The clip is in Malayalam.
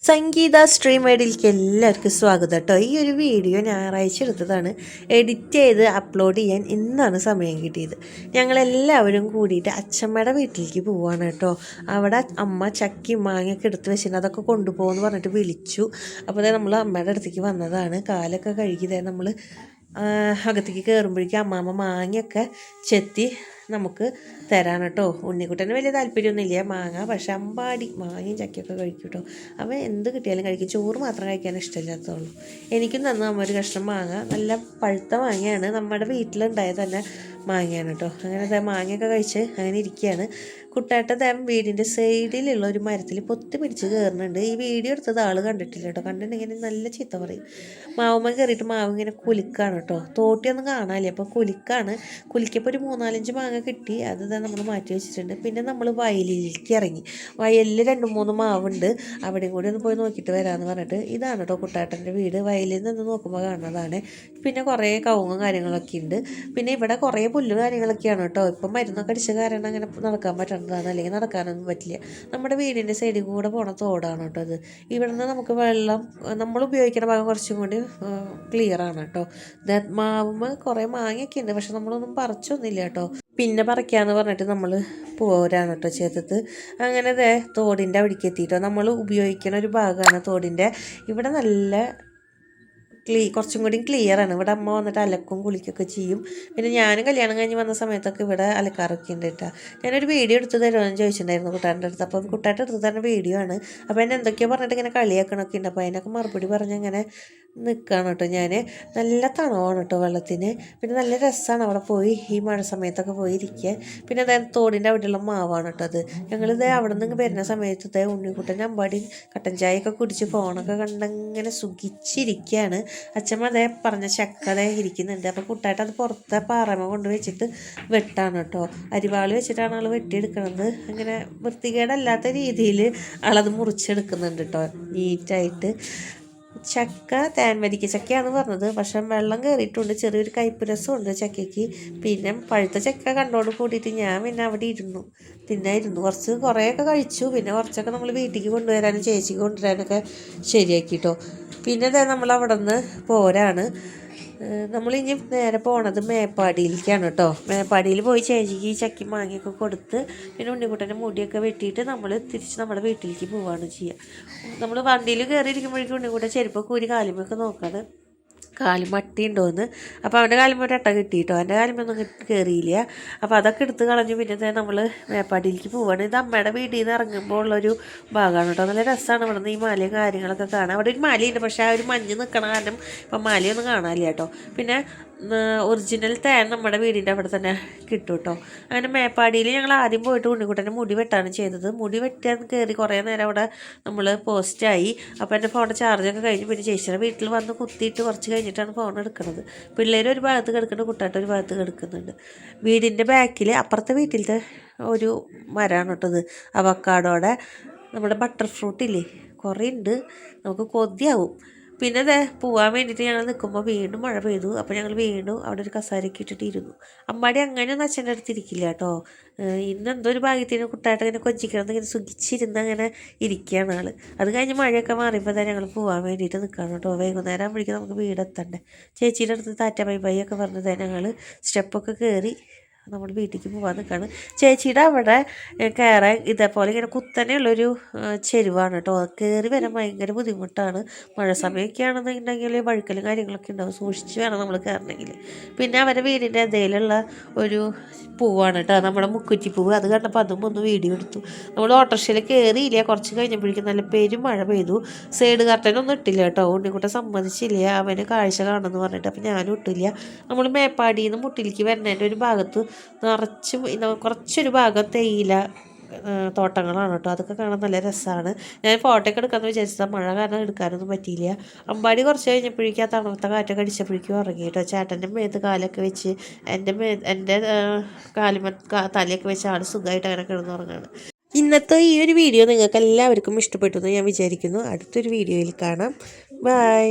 സംഗീത സ്ട്രീം ഐഡിയിലേക്ക് എല്ലാവർക്കും സ്വാഗതം കേട്ടോ. ഈ ഒരു വീഡിയോ ഞായറാഴ്ച എടുത്തതാണ്. എഡിറ്റ് ചെയ്ത് അപ്ലോഡ് ചെയ്യാൻ ഇന്നാണ് സമയം കിട്ടിയത്. ഞങ്ങളെല്ലാവരും കൂടിയിട്ട് അച്ഛമ്മയുടെ വീട്ടിലേക്ക് പോവാണ് കേട്ടോ. അവിടെ അമ്മ ചക്കി മാങ്ങയൊക്കെ എടുത്ത് വെച്ചിട്ട് അതൊക്കെ കൊണ്ടുപോകുമെന്ന് പറഞ്ഞിട്ട് വിളിച്ചു. അപ്പോൾ നമ്മൾ അമ്മയുടെ അടുത്തേക്ക് വന്നതാണ്. കാലൊക്കെ കഴുകിയതേ നമ്മൾ അകത്തേക്ക് കയറുമ്പോഴേക്കും അമ്മാമ്മ മാങ്ങയൊക്കെ ചെത്തി നമുക്ക് തരാൻ കേട്ടോ. ഉണ്ണിക്കുട്ടന് വലിയ താല്പര്യമൊന്നുമില്ല മാങ്ങ, പക്ഷെ അമ്പാടി മാങ്ങയും ചക്കയൊക്കെ കഴിക്കും കേട്ടോ. അവൻ എന്ത് കിട്ടിയാലും കഴിക്കും, ചോറ് മാത്രം കഴിക്കാൻ ഇഷ്ടമില്ലാത്തതുള്ളൂ. എനിക്കും തന്നു അമ്മ ഒരു കഷ്ണം മാങ്ങ. നല്ല പഴുത്ത മാങ്ങയാണ്, നമ്മുടെ വീട്ടിലുണ്ടായത് തന്നെ മാങ്ങയാണ് കേട്ടോ. അങ്ങനെ മാങ്ങയൊക്കെ കഴിച്ച് അങ്ങനെ ഇരിക്കുകയാണ്. കുട്ടാട്ടൻ വീടിൻ്റെ സൈഡിലുള്ള ഒരു മരത്തിൽ പൊത്തി പിടിച്ച് കയറുന്നുണ്ട്. ഈ വീഡിയോ എടുത്തത് ആൾ കണ്ടിട്ടില്ല കേട്ടോ. കണ്ടിട്ടുണ്ടെങ്കിൽ നല്ല ചീത്ത പറയും. മാവുമ്മ കയറിയിട്ട് മാവ് ഇങ്ങനെ കുലുക്കാണ് കേട്ടോ. തോട്ടിയൊന്നും കാണാനില്ല, അപ്പോൾ കുലുക്കാണ്. കുലിക്കപ്പോൾ ഒരു 3-4 മാങ്ങ കിട്ടി. അത് നമ്മൾ മാറ്റി വെച്ചിട്ടുണ്ട്. പിന്നെ നമ്മൾ വയലിലേക്ക് ഇറങ്ങി. വയലിൽ 2-3 മാവുണ്ട്, അവിടെയും കൂടി ഒന്ന് പോയി നോക്കിയിട്ട് വരാമെന്ന് പറഞ്ഞിട്ട്. ഇതാണ് കേട്ടോ കുട്ടാട്ടൻ്റെ വീട്. വയലിൽ നിന്ന് നോക്കുമ്പോൾ കാണുന്നതാണ്. പിന്നെ കുറേ കവുങ്ങും കാര്യങ്ങളൊക്കെ ഉണ്ട്. പിന്നെ ഇവിടെ കുറേ പുല്ല് കാര്യങ്ങളൊക്കെയാണ് കേട്ടോ. ഇപ്പം മരുന്നൊക്കെ അടിച്ച കാരണം അങ്ങനെ നടക്കാൻ പറ്റുന്നതാണ്, അല്ലെങ്കിൽ നടക്കാനൊന്നും പറ്റില്ല. നമ്മുടെ വീടിൻ്റെ സൈഡിൽ കൂടെ പോണ തോടാണ് കേട്ടോ അത്. ഇവിടെ നിന്ന് നമുക്ക് വെള്ളം നമ്മൾ ഉപയോഗിക്കുന്ന ഭാഗം കുറച്ചും കൂടി ക്ലിയറാണ് കേട്ടോ. മാവുമ്പോൾ കുറേ മാങ്ങയൊക്കെ ഉണ്ട്, പക്ഷെ നമ്മളൊന്നും പറിച്ചൊന്നുമില്ല കേട്ടോ. പിന്നെ പറിക്കാമെന്ന് പറഞ്ഞിട്ട് നമ്മൾ പോരാണ് കേട്ടോ ചെയ്തത്. അങ്ങനെ തോടിൻ്റെ അവിടേക്ക് എത്തിയിട്ടോ. നമ്മൾ ഉപയോഗിക്കുന്ന ഒരു ഭാഗമാണ് തോടിൻ്റെ. ഇവിടെ നല്ല കുറച്ചും കൂടി ക്ലിയറാണ്. ഇവിടെ അമ്മ വന്നിട്ട് അലക്കും കുളിക്കൊക്കെ ചെയ്യും. പിന്നെ ഞാനും കല്യാണം കഴിഞ്ഞ് വന്ന സമയത്തൊക്കെ ഇവിടെ അലക്കാറൊക്കെ ഉണ്ട് കേട്ടോ. ഞാനൊരു വീഡിയോ എടുത്ത് തരുമെന്ന് ചോദിച്ചിട്ടുണ്ടായിരുന്നു കുട്ടാൻ്റെ അടുത്ത്. അപ്പോൾ കുട്ടാൻ്റെ അടുത്ത് തന്നെ വീഡിയോ ആണ്. അപ്പോൾ എന്നെ എന്തൊക്കെയോ പറഞ്ഞിട്ട് ഇങ്ങനെ കളിയാക്കണമൊക്കെ ഉണ്ട്. അപ്പോൾ അതിനൊക്കെ മറുപടി പറഞ്ഞ് അങ്ങനെ നിൽക്കുകയാണ് കേട്ടോ ഞാൻ. നല്ല തണവാണ് കേട്ടോ വെള്ളത്തിന്. പിന്നെ നല്ല രസമാണ് അവിടെ പോയി ഈ മഴ സമയത്തൊക്കെ പോയി ഇരിക്കുക. പിന്നെ അതായത് തോടിൻ്റെ അവിടെയുള്ള മാവാണ് കേട്ടോ അത്. ഞങ്ങളിത് അവിടെ നിന്ന് വരുന്ന സമയത്ത് ഉണ്ണിക്കുട്ടൻ അമ്പാടി കട്ടൻ ചായയൊക്കെ കുടിച്ച് ഫോണൊക്കെ കണ്ടങ്ങനെ സുഖിച്ചിരിക്കുകയാണ്. അച്ഛമ്മ പറഞ്ഞ ചക്ക ഇരിക്കുന്നുണ്ട്. അപ്പോൾ കുട്ടായിട്ട് അത് പുറത്തെ പാറമ കൊണ്ട് വെച്ചിട്ട് വെട്ടാണ് കേട്ടോ. അരിവാള് വെച്ചിട്ടാണ് ആൾ വെട്ടിയെടുക്കുന്നത്. അങ്ങനെ വൃത്തികേടല്ലാത്ത രീതിയിൽ ആളത് മുറിച്ചെടുക്കുന്നുണ്ട് കേട്ടോ, നീറ്റായിട്ട്. ചക്ക തേൻവരിക്ക ചക്കയാണ് പറഞ്ഞത്, പക്ഷെ വെള്ളം കയറിയിട്ടുണ്ട്. ചെറിയൊരു കയ്പ്പ് രസമുണ്ട് ചക്കയ്ക്ക്. പിന്നെ പഴുത്ത ചക്ക കണ്ടോട് കൂടിയിട്ട് ഞാൻ പിന്നെ അവിടെ തിന്നായിരുന്നു. കുറേയൊക്കെ കഴിച്ചു. പിന്നെ കുറച്ചൊക്കെ നമ്മൾ വീട്ടിലേക്ക് കൊണ്ടുവരാനും ചേച്ചിക്ക് കൊണ്ടുവരാനൊക്കെ ശരിയാക്കിട്ടോ. പിന്നെ നമ്മൾ അവിടെ നിന്ന് പോരാണ്. നമ്മളിനി നേരെ പോണത് മേപ്പാടിയിലേക്കാണ് കേട്ടോ. മേപ്പാടിയിൽ പോയി ചേച്ചിക്ക് ഈ ചക്കി മാങ്ങയൊക്കെ കൊടുത്ത് പിന്നെ ഉണ്ണിക്കുട്ടൻ്റെ മുടിയൊക്കെ വെട്ടിയിട്ട് നമ്മൾ തിരിച്ച് നമ്മുടെ വീട്ടിലേക്ക് പോവുകയാണ് ചെയ്യുക. നമ്മൾ വണ്ടിയിൽ കയറിയിരിക്കുമ്പോഴേക്കും ഉണ്ണിക്കുട്ടൻ ചെരുപ്പൊക്കെ ഊരി കാലുമൊക്കെ നോക്കാണ് കാലും മട്ടി ഉണ്ടോയെന്ന്. അപ്പോൾ അവൻ്റെ കാലുമ്പോൾ ഒരു അട്ട കിട്ടിയിട്ടോ. എൻ്റെ കാലുമൊന്നും കയറിയില്ല. അപ്പോൾ അതൊക്കെ എടുത്ത് കളഞ്ഞു. പിന്നെ നമ്മൾ മേപ്പാടിയിലേക്ക് പോവുകയാണ്. ഇത് അമ്മയുടെ വീട്ടിൽ നിന്ന് ഇറങ്ങുമ്പോൾ ഉള്ളൊരു ഭാഗമാണ് കേട്ടോ. നല്ല രസമാണ് ഇവിടെ നിന്ന് ഈ മലയും കാര്യങ്ങളൊക്കെ കാണാൻ. അവിടെ ഒരു മലയുണ്ട്, പക്ഷേ ആ ഒരു മഞ്ഞ് നിൽക്കണ കാരണം ഇപ്പം മലയൊന്നും കാണാനില്ല കേട്ടോ. പിന്നെ ഒറിജിനൽ തേൻ നമ്മുടെ വീടിൻ്റെ അവിടെ തന്നെ കിട്ടും കേട്ടോ. അങ്ങനെ മേപ്പാടിയിൽ ഞങ്ങൾ ആദ്യം പോയിട്ട് ഉണ്ണിക്കുട്ടൻ്റെ മുടി വെട്ടാണ് ചെയ്തത്. മുടി വെട്ടാൻ കയറി കുറേ നേരം അവിടെ നമ്മൾ പോസ്റ്റായി. അപ്പോൾ എൻ്റെ ഫോണിൻ്റെ ചാർജൊക്കെ കഴിഞ്ഞ് പിന്നെ ചേച്ചിയുടെ വീട്ടിൽ വന്ന് കുത്തിയിട്ട് കുറച്ച് കഴിഞ്ഞിട്ടാണ് ഫോൺ എടുക്കുന്നത്. പിള്ളേർ ഒരു ഭാഗത്ത് കിടക്കുന്നുണ്ട്, കുട്ടാട്ട് ഒരു ഭാഗത്ത് കിടക്കുന്നുണ്ട്. വീടിൻ്റെ ബാക്കിൽ അപ്പുറത്തെ വീട്ടിലത്തെ ഒരു മരമാണ് കേട്ടത്, അവക്കാടോടെ. നമ്മുടെ ബട്ടർ ഫ്രൂട്ടില്ലേ, കുറേ ഉണ്ട്, നമുക്ക് കൊതിയാവും. പിന്നെ പോവാൻ വേണ്ടിയിട്ട് ഞങ്ങൾ നിൽക്കുമ്പോൾ വീണ്ടും മഴ പെയ്തു. അപ്പോൾ ഞങ്ങൾ വീണ്ടും അവിടെ ഒരു കസാരയ്ക്ക് ഇട്ടിട്ട് ഇരുന്നു. അമ്മാടി അങ്ങനെയൊന്നും അച്ഛൻ്റെ അടുത്ത് ഇരിക്കില്ല കേട്ടോ. ഇന്നെന്തോ ഒരു ഭാഗ്യത്തിന് കുട്ടായിട്ട് ഇങ്ങനെ കൊഞ്ചിക്കണം ഇങ്ങനെ സുഖിച്ചിരുന്ന് അങ്ങനെ ഇരിക്കുകയാണ് ആൾ. അത് കഴിഞ്ഞ് മഴയൊക്കെ മാറിയപ്പോൾ ഞങ്ങൾ പോകാൻ വേണ്ടിയിട്ട് നിൽക്കുകയാണ് കേട്ടോ. വൈകുന്നേരം ആകുമ്പോഴേക്കും നമുക്ക് വീടെത്തണ്ടേ. ചേച്ചീൻ്റെ അടുത്ത് ടാറ്റ ബൈ ബൈ ഒക്കെ പറഞ്ഞത് ഞങ്ങൾ സ്റ്റെപ്പൊക്കെ കയറി നമ്മൾ വീട്ടിലേക്ക് പോകാൻ നിൽക്കുകയാണ്. ചേച്ചിയുടെ അവിടെ കയറാൻ ഇതേപോലെ ഇങ്ങനെ കുത്തനെയുള്ളൊരു ചെരുവാണ് കേട്ടോ. കയറി വരാൻ ഭയങ്കര ബുദ്ധിമുട്ടാണ്. മഴ സമയമൊക്കെ ആണെന്നുണ്ടെങ്കിൽ വഴുക്കലും കാര്യങ്ങളൊക്കെ ഉണ്ടാവും, സൂക്ഷിച്ച് വേണം നമ്മൾ കയറണമെങ്കിൽ. പിന്നെ അവരുടെ വീടിൻ്റെ ഇടയിലുള്ള ഒരു പൂവാണ് കേട്ടോ, നമ്മുടെ മുക്കുറ്റിപ്പൂവ്. അത് കണ്ടപ്പോൾ അതും ഒന്ന് വീഡിയോ എടുത്തു. നമ്മൾ ഓട്ടോറിക്ഷയിൽ കയറിയില്ല. കുറച്ച് കഴിഞ്ഞപ്പോഴേക്കും നല്ല മഴ പെയ്തു. സൈഡ് കർട്ടനൊന്നും ഇട്ടില്ല കേട്ടോ. ഉണ്ണിക്കുട്ടൻ സമ്മതിച്ചില്ല, അവന് കാഴ്ച കാണുമെന്ന് പറഞ്ഞിട്ട്. അപ്പം ഞാനും ഇട്ടില്ല. നമ്മൾ മേപ്പാടിയിൽ നിന്ന് മുട്ടിലേക്ക് വരുന്നതിൻ്റെ ഒരു ഭാഗത്ത് നിറച്ചും കുറച്ചൊരു ഭാഗം തേയില തോട്ടങ്ങളാണ് കേട്ടോ. അതൊക്കെ കാണാൻ നല്ല രസമാണ്. ഞാൻ ഫോട്ടോ ഒക്കെ എടുക്കാമെന്ന് വിചാരിച്ചത്, മഴ കാരണം എടുക്കാനൊന്നും പറ്റിയില്ല. അമ്പാടി കുറച്ച് കഴിഞ്ഞപ്പോഴേക്കും ആ തണുത്ത കാറ്റൊക്കെ അടിച്ചപ്പോഴേക്കും ഇറങ്ങി കേട്ടോ. ചേട്ടൻ്റെ മേത്ത് കാലൊക്കെ വെച്ച് എൻ്റെ കാലുമ തലയൊക്കെ വെച്ച് ആൾ സുഖമായിട്ട് അങ്ങനെ കിടന്നുറങ്ങാണ്. ഇന്നത്തെ ഈ ഒരു വീഡിയോ നിങ്ങൾക്ക് എല്ലാവർക്കും ഇഷ്ടപ്പെട്ടു എന്ന് ഞാൻ വിചാരിക്കുന്നു. അടുത്തൊരു വീഡിയോയിൽ കാണാം. ബൈ.